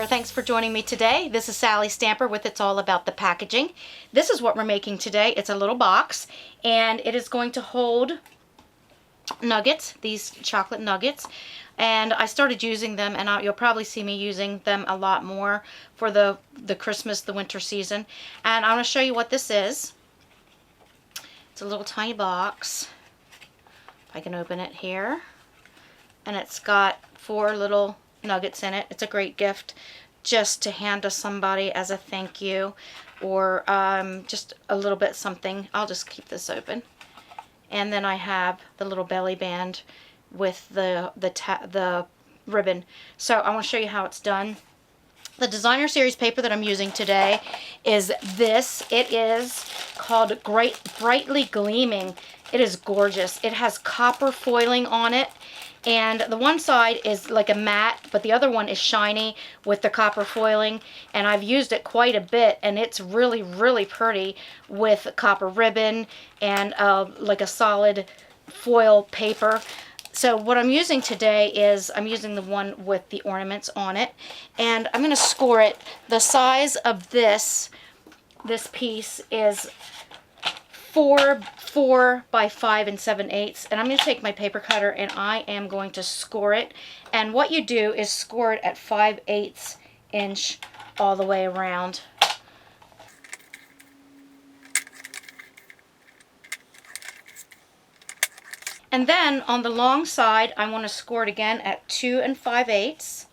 thanks for joining me today. This is Sally Stamper with It's All About the Packaging. This is what we're making today. It's a little box, and it is going to hold nuggets, these chocolate nuggets. And I started using them, and you'll probably see me using them a lot more for the Christmas, the winter season. And I'm going to show you what this is. It's a little tiny box. If I can open it here. And it's got 4 little nuggets in it. It's a great gift just to hand to somebody as a thank you, or just a little bit something. I'll just keep this open. And then I have the little belly band with the ribbon. So I want to show you how it's done. The designer series paper that I'm using today is this. It is called Brightly Gleaming. It is gorgeous. It has copper foiling on it. And the one side is like a matte, but the other one is shiny with the copper foiling. And I've used it quite a bit, and it's really, really pretty with copper ribbon and like a solid foil paper. So what I'm using today is I'm using the one with the ornaments on it. And I'm going to score it. The size of this piece is 4 by 5 7/8, and I'm going to take my paper cutter and I am going to score it. And what you do is score it at 5/8 inch all the way around. And then on the long side, I want to score it again at 2 5/8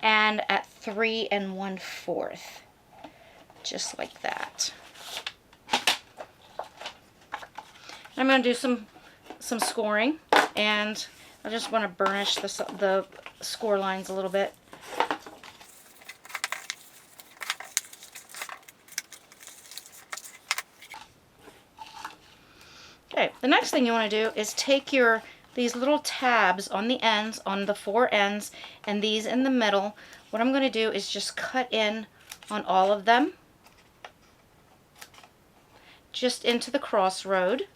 and at 3 1/4, just like that. I'm going to do some scoring, and I just want to burnish the score lines a little bit. Okay, the next thing you want to do is take these little tabs on the ends, on the 4 ends, and these in the middle. What I'm going to do is just cut in on all of them, just into the crossroad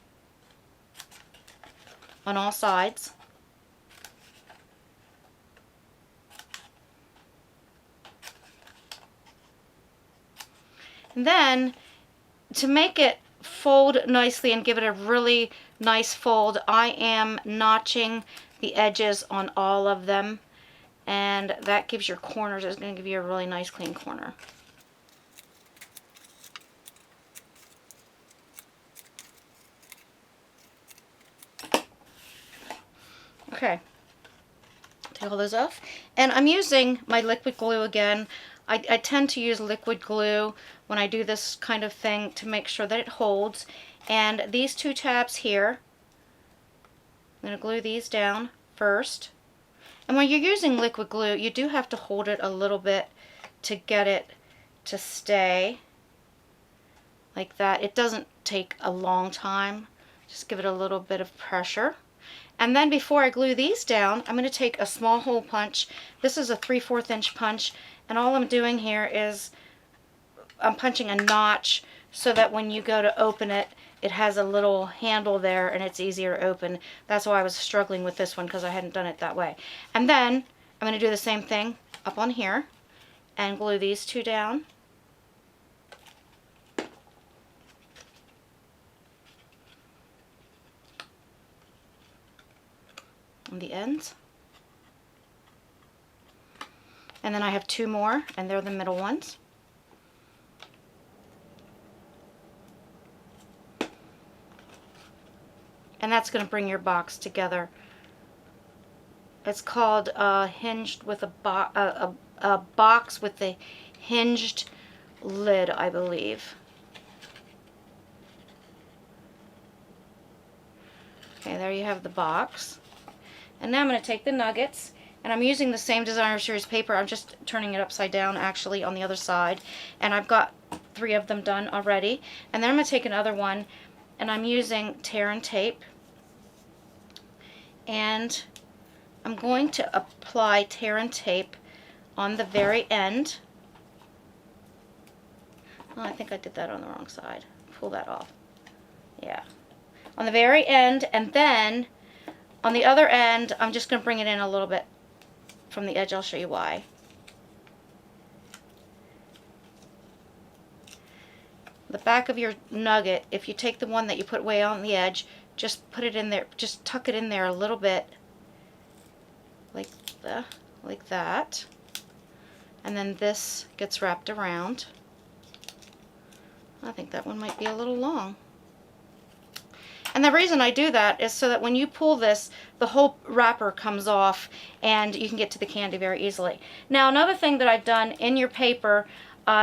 on all sides. And then to make it fold nicely and give it a really nice fold, I am notching the edges on all of them, and that gives your corners, it's going to give you a really nice clean corner. Okay, take all those off, and I'm using my liquid glue again. I tend to use liquid glue when I do this kind of thing to make sure that it holds. And these 2 tabs here, I'm going to glue these down first. And when you're using liquid glue, you do have to hold it a little bit to get it to stay like that. It doesn't take a long time. Just give it a little bit of pressure. And then before I glue these down, I'm going to take a small hole punch. This is a 3/4 inch punch, and all I'm doing here is I'm punching a notch so that when you go to open it, it has a little handle there and it's easier to open. That's why I was struggling with this one, because I hadn't done it that way. And then I'm going to do the same thing up on here and glue these 2 down. On the ends. And then I have 2 more, and they're the middle ones. And that's going to bring your box together. It's called Hinged with a box with a hinged lid, I believe. Okay, there you have the box. And now I'm going to take the nuggets, and I'm using the same designer series paper. I'm just turning it upside down actually on the other side, and I've got 3 of them done already. And then I'm going to take another one, and I'm using tear and tape, and I'm going to apply tear and tape on the very end. Oh, I think I did that on the wrong side. Pull that off. Yeah. On the very end, and then on the other end, I'm just going to bring it in a little bit from the edge. I'll show you why. The back of your nugget, if you take the one that you put way on the edge, just put it in there, just tuck it in there a little bit, like that, and then this gets wrapped around. I think that one might be a little long. And the reason I do that is so that when you pull this, the whole wrapper comes off and you can get to the candy very easily. Now, another thing that I've done in your paper,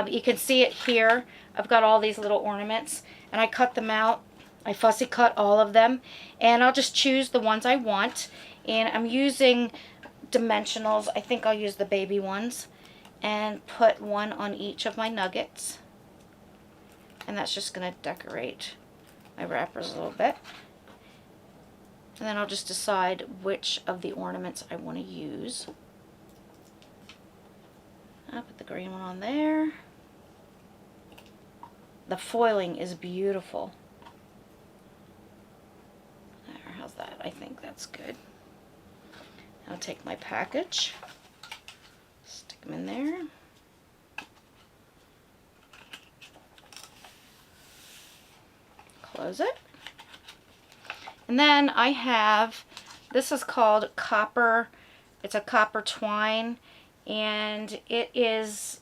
you can see it here. I've got all these little ornaments, and I cut them out. I fussy cut all of them, and I'll just choose the ones I want. And I'm using dimensionals. I think I'll use the baby ones, and put one on each of my nuggets. And that's just going to decorate my wrappers a little bit. And then I'll just decide which of the ornaments I want to use. I'll put the green one on there. The foiling is beautiful. There, how's that? I think that's good. I'll take my package, stick them in there. Close it. And then I have, this is called copper, it's a copper twine, and it is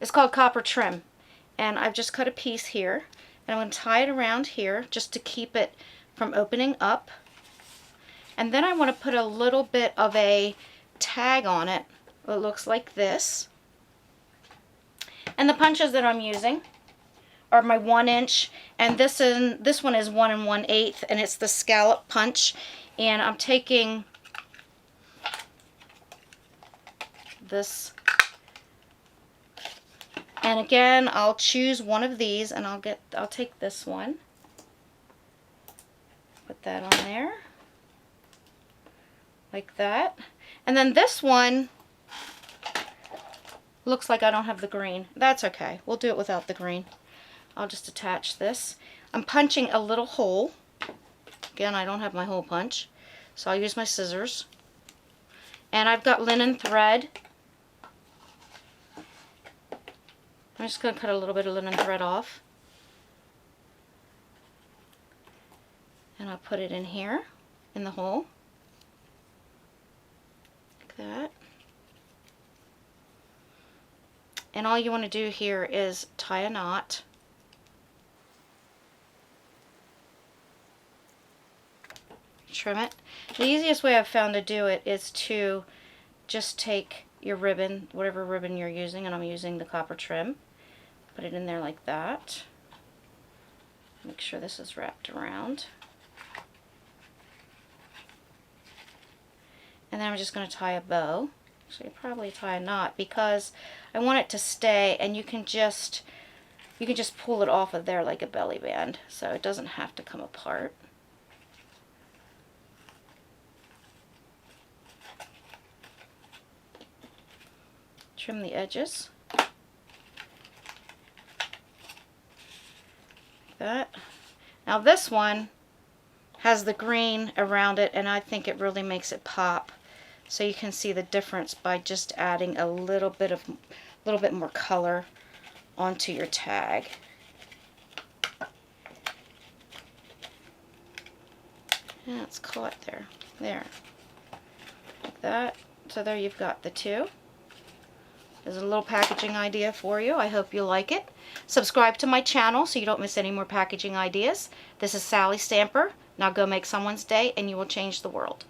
it's called copper trim. And I've just cut a piece here, and I'm going to tie it around here just to keep it from opening up. And then I want to put a little bit of a tag on it that looks like this. And the punches that I'm using are my 1-inch, and this one is 1 1/8, and it's the scallop punch. And I'm taking this, and again I'll choose one of these, and I'll take this one, put that on there like that, and then this one looks like I don't have the green. That's okay. We'll do it without the green. I'll just attach this. I'm punching a little hole. Again, I don't have my hole punch, so I'll use my scissors. And I've got linen thread. I'm just going to cut a little bit of linen thread off. And I'll put it in here, in the hole. Like that. And all you want to do here is tie a knot. Trim it. The easiest way I've found to do it is to just take your ribbon, whatever ribbon you're using, and I'm using the copper trim. Put it in there like that. Make sure this is wrapped around. And then I'm just going to tie a bow. Actually, probably tie a knot because I want it to stay, and you can just pull it off of there like a belly band, so it doesn't have to come apart. Trim the edges. Like that. Now this one has the green around it, and I think it really makes it pop. So you can see the difference by just adding a little bit more color onto your tag. Yeah, it's caught there. There. Like that. So there you've got the two. There's a little packaging idea for you. I hope you like it. Subscribe to my channel so you don't miss any more packaging ideas. This is Sallie Stamper. Now go make someone's day and you will change the world.